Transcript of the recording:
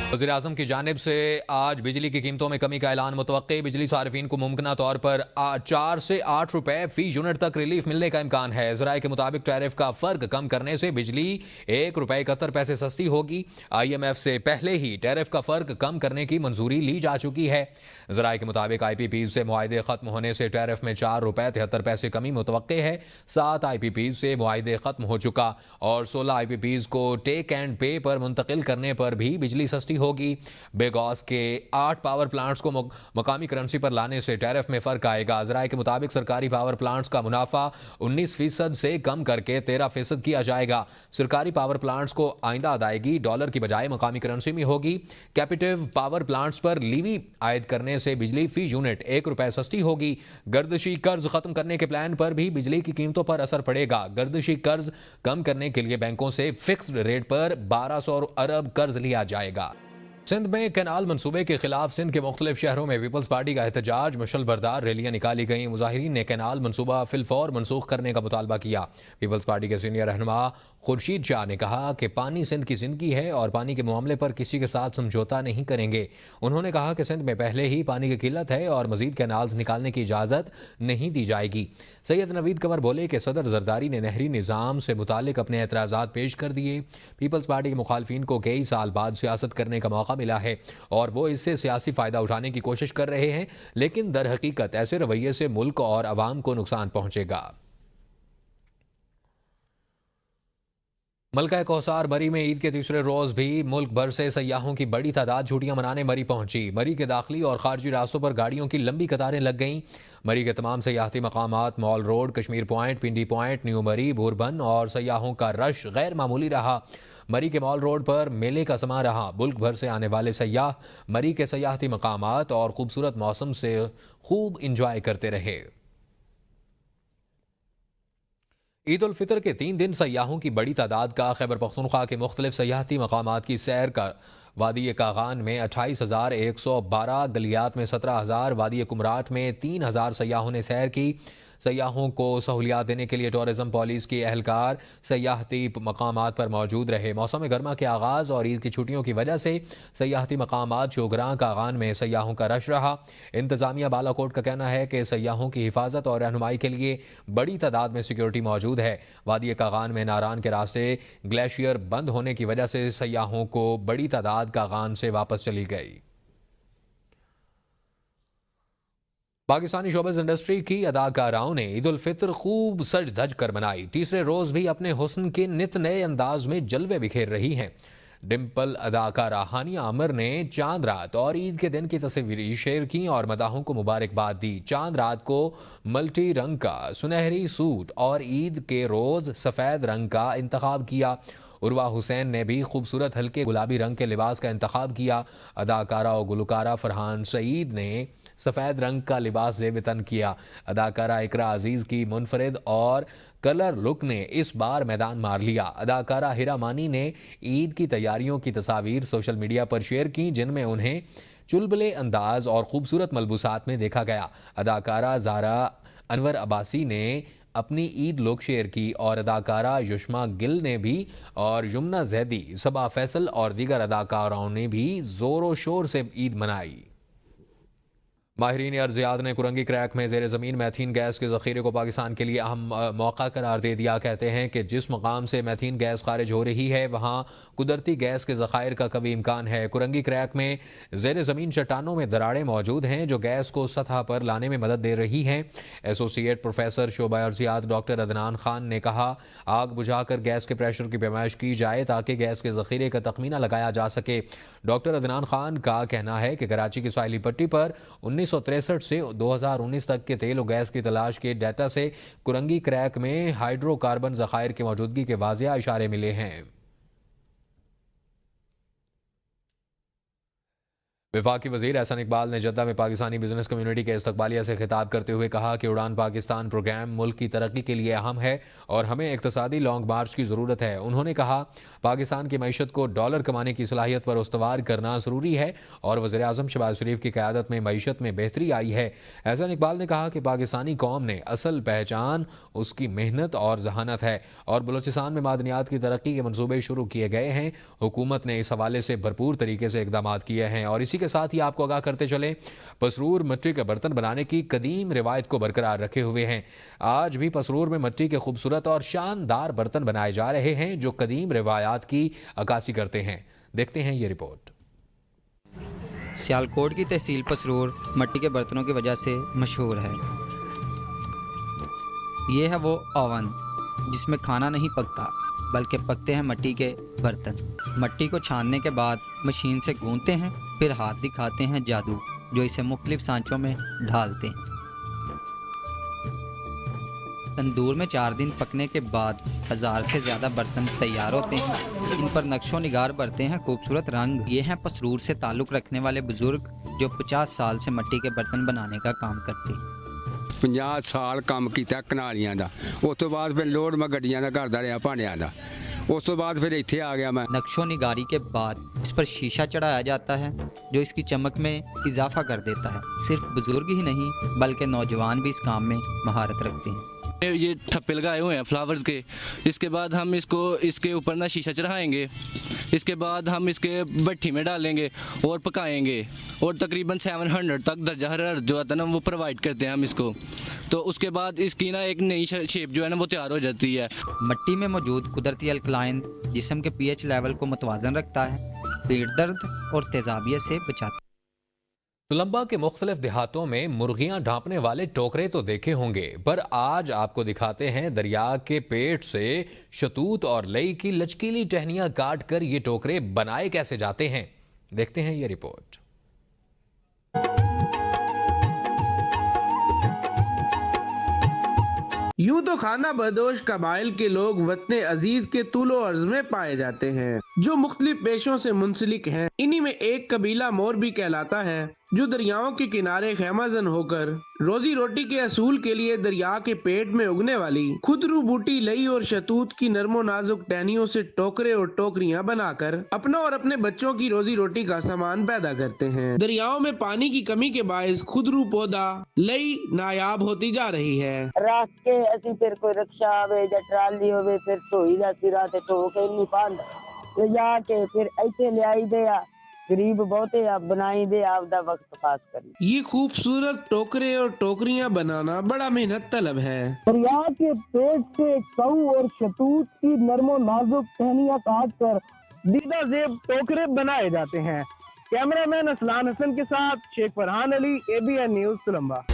वज़ीर-ए-आज़म की जानिब से आज बिजली की कीमतों में कमी का ऐलान मुतवक्के। बिजली सार्फिन को मुमकिना तौर पर 4 से 8 रुपए फी यूनिट तक रिलीफ मिलने का इम्कान है। ज़राए के मुताबिक टैरिफ का फ़र्क कम करने से बिजली 1 रुपए 71 पैसे सस्ती होगी। IMF से पहले ही टैरिफ का फ़र्क कम करने की मंजूरी ली जा चुकी है। ज़राए के मुताबिक IPPs से मुआहदे ख़त्म होने से टैरिफ में 4 रुपए 73 पैसे कमी मुतवक्के है। 7 IPPs से मुआहदे ख़त्म हो चुका और 16 IPPs को टेक एंड पे पर मुंतकिल करने पर भी बिजली सस्ती होगी। बेगौस के 8 पावर प्लांट्स को मकामी करेंसी पर लाने से टैरिफ में फर्क आएगा। ज़राए के मुताबिक सरकारी पावर प्लांट्स का मुनाफा 19% से कम करके 13% किया जाएगा। सरकारी पावर प्लांट्स को आइंदा अदायगी डॉलर की बजाय मकामी करेंसी में होगी। कैपिटिव पावर प्लांट्स पर लीवी आयद करने से बिजली फी यूनिट 1 रुपए सस्ती होगी। गर्दिशी कर्ज खत्म करने के प्लान पर भी बिजली की कीमतों पर असर पड़ेगा। गर्दिशी कर्ज कम करने के लिए बैंकों से फिक्स्ड रेट पर 1200 अरब कर्ज लिया जाएगा। सिंध में कैनाल मंसूबे के खिलाफ सिंध के मुख्तलिफ शहरों में पीपल्स पार्टी का एहतजाज, मशल बरदार रैलियां निकाली गई। मुजाहिरीन ने कैनाल मंसूबा फिलफौर मनसूख करने का मुतालबा किया। पीपल्स पार्टी के सीनियर रहनुमा खुर्शीद शाह ने कहा कि पानी सिंध की जिंदगी है और पानी के मामले पर किसी के साथ समझौता नहीं करेंगे। उन्होंने कहा कि सिंध में पहले ही पानी की किल्लत है और मजीद कैनाल्स निकालने की इजाज़त नहीं दी जाएगी। सैयद नवीद कंवर बोले कि सदर जरदारी ने नहरी निज़ाम से मुतालिक अपने एतराज़ात पेश कर दिए। पीपल्स पार्टी के मुखालफिन को कई साल बाद सियासत करने का मौका मिला है और वो इससे सियासी फायदा उठाने की कोशिश कर रहे हैं, लेकिन दर हकीकत ऐसे रवैये से मुल्क और अवाम को नुकसान पहुंचेगा। मलका कौसार मरी में ईद के तीसरे रोज भी मुल्क भर से सयाहों की बड़ी तादाद छुट्टियां मनाने मरी पहुंची। मरी के दाखिली और खारजी रास्तों पर गाड़ियों की लंबी कतारें लग गईं। मरी के तमाम सयाहती मकामात, मॉल रोड, कश्मीर पॉइंट, पिंडी पॉइंट, न्यू मरी, भूरबन और सयाहों का रश गैर मामूली रहा। मरी के मॉल रोड पर मेले का समा रहा। मुल्क भर से आने वाले सयाह मरी के सयाहती मकामात और खूबसूरत मौसम से खूब इंजॉय करते रहे। ईद उल फितर के 3 दिन सयाहों की बड़ी तादाद का खैबर पख्तूनख्वा के मुख्तलिफ सयाहती मकामात की सैर का। वादी कागान में 28,112, गलियात में 17,000, वादी कुमराट में 3,000 सयाहों ने सैर की। सयाहों को सहूलियात देने के लिए टूरिज्म पॉलिस की एहलकार सयाहती मकामात पर मौजूद रहे। मौसम गर्मा के आगाज़ और ईद की छुट्टियों की वजह से सयाहती मकामात शोगरां कागान में सयाहों का रश रहा। इंतजामिया बालाकोट का कहना है कि सयाहों की हिफाजत और रहनुमाई के लिए बड़ी तादाद में सिक्योरिटी मौजूद है। वादी कागान में नारान के रास्ते ग्लेशियर बंद होने की वजह से सयाहों को बड़ी तादाद कागान से वापस चली गई। पाकिस्तानी शोबिज़ इंडस्ट्री की अदाकाराओं ने ईद उल फितर खूब सज धज कर मनाई। तीसरे रोज भी अपने हुस्न के नित नए अंदाज में जलवे बिखेर रही हैं। डिम्पल अदाकारा हानिया आमिर ने चांद रात और ईद के दिन की तस्वीरें शेयर की और मदाहों को मुबारकबाद दी। चांद रात को मल्टी रंग का सुनहरी सूट और ईद के रोज सफ़ेद रंग का इंतखाब किया। उर्वा हुसैन ने भी खूबसूरत हल्के गुलाबी रंग के लिबास का इंतखाब किया। अदाकारा और गुलकारा फरहान सईद ने सफ़ेद रंग का लिबास ज़ेब-ए-तन किया। अदाकारा इकरा अजीज़ की मुनफरिद और कलर लुक ने इस बार मैदान मार लिया। अदाकारा हिरा मानी ने ईद की तैयारियों की तस्वीर सोशल मीडिया पर शेयर की, जिनमें उन्हें चुलबुले अंदाज और खूबसूरत मलबूसात में देखा गया। अदाकारा ज़ारा अनवर अब्बासी ने अपनी ईद लुक शेयर की और अदाकारा युष्मा गिल ने भी और यमुना जैदी, सबा फैसल और दीगर अदाकाराओं ने भी जोरों शोर से ईद मनाई। माहिरीन अर्जियात ने कुरंगी क्रैक में ज़ेर ज़मीन मैथीन गैस के ज़ख़ीरे को पाकिस्तान के लिए अहम मौका करार दे दिया। कहते हैं कि जिस मकाम से मैथीन गैस खारिज हो रही है वहाँ कुदरती गैस के ज़ख़ायर का कभी इम्कान है। कुरंगी क्रैक में ज़ेर ज़मीन चट्टानों में दरारें मौजूद हैं जो गैस को सतह पर लाने में मदद दे रही हैं। Associate professor Shoba Arjiyat doctor Adnan Khan ने कहा, आग बुझाकर गैस के प्रेशर की पैमाइश की जाए ताकि गैस के ज़ख़ीरे का तखमीना लगाया जा सके। डॉक्टर अदनान खान का कहना है कि कराची की साहिली पट्टी पर 1963 से 2019 तक के तेल और गैस की तलाश के डाटा से कुरंगी क्रैक में हाइड्रोकार्बन ज़ख़ायर की मौजूदगी के वाज़िया इशारे मिले हैं। वफाकी वज़ीर एहसन इकबाल ने जद्दा में पाकिस्तानी बिजनेस कम्युनिटी के इस्तकबालिया से खिताब करते हुए कहा कि उड़ान पाकिस्तान प्रोग्राम मुल्क की तरक्की के लिए अहम है और हमें इक़्तिसादी लॉन्ग मार्च की ज़रूरत है। उन्होंने कहा पाकिस्तान की मईशत को डॉलर कमाने की सलाहियत पर उस्तवार करना ज़रूरी है और वज़ीर आज़म शहबाज शरीफ की क़यादत में मईशत में बेहतरी आई है। एहसन इकबाल ने कहा कि पाकिस्तानी कौम ने असल पहचान उसकी मेहनत और जहानत है और बलूचिस्तान में मादनियात की तरक्की के मनसूबे शुरू किए गए हैं। हुकूमत ने इस हवाले से भरपूर तरीके से इकदाम किए हैं। और इसी के साथ ही आपको आगाह करते चले, पसरूर मिट्टी के बर्तन बनाने की कदीम रिवायत को बरकरार रखे हुए हैं। आज भी पसरूर में मिट्टी के खूबसूरत और शानदार बर्तन बनाए जा रहे हैं जो कदीम रिवायात की अक्कासी करते हैं। देखते हैं ये रिपोर्ट। सियालकोट की तहसील पसरूर मिट्टी के बर्तनों की वजह से मशहूर है। ये है वो ओवन जिसमें खाना नहीं पकता बल्कि पकते हैं मिट्टी के बर्तन। मिट्टी को छानने के बाद मशीन से गूंथते हैं, फिर हाथ दिखाते हैं जादू जो इसे मुख्तलिफ सांचों में ढालते हैं। तंदूर में 4 दिन पकने के बाद 1000 से ज़्यादा बर्तन तैयार होते हैं। इन पर नक्शो निगार भरते हैं खूबसूरत रंग। ये हैं पसरूर से ताल्लुक़ रखने वाले बुजुर्ग जो 50 साल से मिट्टी के बर्तन बनाने का काम करते हैं। 50 साल काम किया कनालियां दा, उस तो बाद फिर लोड मैं गड्डियां दा करदा रहा भांडियां दा, उस तो बाद फिर इत्थे आ गया मैं। नक्शो निगारी के बाद इस पर शीशा चढ़ाया जाता है जो इसकी चमक में इजाफा कर देता है। सिर्फ बुजुर्ग ही नहीं बल्कि नौजवान भी इस काम में महारत रखते हैं। ये ठप्पे लगाए हुए हैं फ्लावर्स के। इसके बाद हम इसके ऊपर ना शीशा चढ़ाएंगे। इसके बाद हम इसके भट्ठी में डालेंगे और पकाएंगे और तकरीबन 700 तक दर्जा हरारत जो आता है ना वो प्रोवाइड करते हैं हम इसको। तो उसके बाद इसकी ना एक नई शेप जो है ना वो तैयार हो जाती है। मिट्टी में मौजूद कुदरती अल्कलाइन जिस्म के pH लेवल को मुतवाज़न रखता है, पेट दर्द और तेजाबियत से बचाता है। तुलंबा के मुख्तलिफ देहातों में मुर्गियां ढांपने वाले टोकरे तो देखे होंगे, पर आज आपको दिखाते हैं दरिया के पेट से शतूत और लई की लचकीली टहनियां काट कर ये टोकरे बनाए कैसे जाते हैं। देखते हैं ये रिपोर्ट। यूं तो खाना बदोश कबाइल के लोग वतने अजीज के तूलो अर्ज में पाए जाते हैं जो मुख्तलिफ पेशों से मुंसलिक हैं। इन्हीं में एक कबीला मोर भी कहलाता है जो दरियाओं के किनारे खैमाजन होकर रोजी रोटी के असूल के लिए दरिया के पेट में उगने वाली खुदरू बूटी लई और शतूत की नरमो नाजुक टहनियों से टोकरे और टोकरियां बनाकर अपना और अपने बच्चों की रोजी रोटी का सामान पैदा करते हैं। दरियाओं में पानी की कमी के बायस खुदरू पौधा लई नायाब होती जा रही है। रख के असी फिर कोई रिक्शा आवे या ट्राली होवे फिर ढोई दा सिरा ते ढो के नहीं पांदा ले जाके फिर ऐसे ले आई दे गरीब बहुते आप बनाई दे आपदा वक्त पास करी। ये खूबसूरत टोकरे और टोकरियां बनाना बड़ा मेहनत तलब है। दरिया के पेट से कऊ और शतूत की नरमो नाजुक टहनियां काट कर दीदा जेब टोकरे बनाए जाते हैं। कैमरामैन असलान हसन के साथ शेख फरहान अली, ABN न्यूज़ तुलंबा।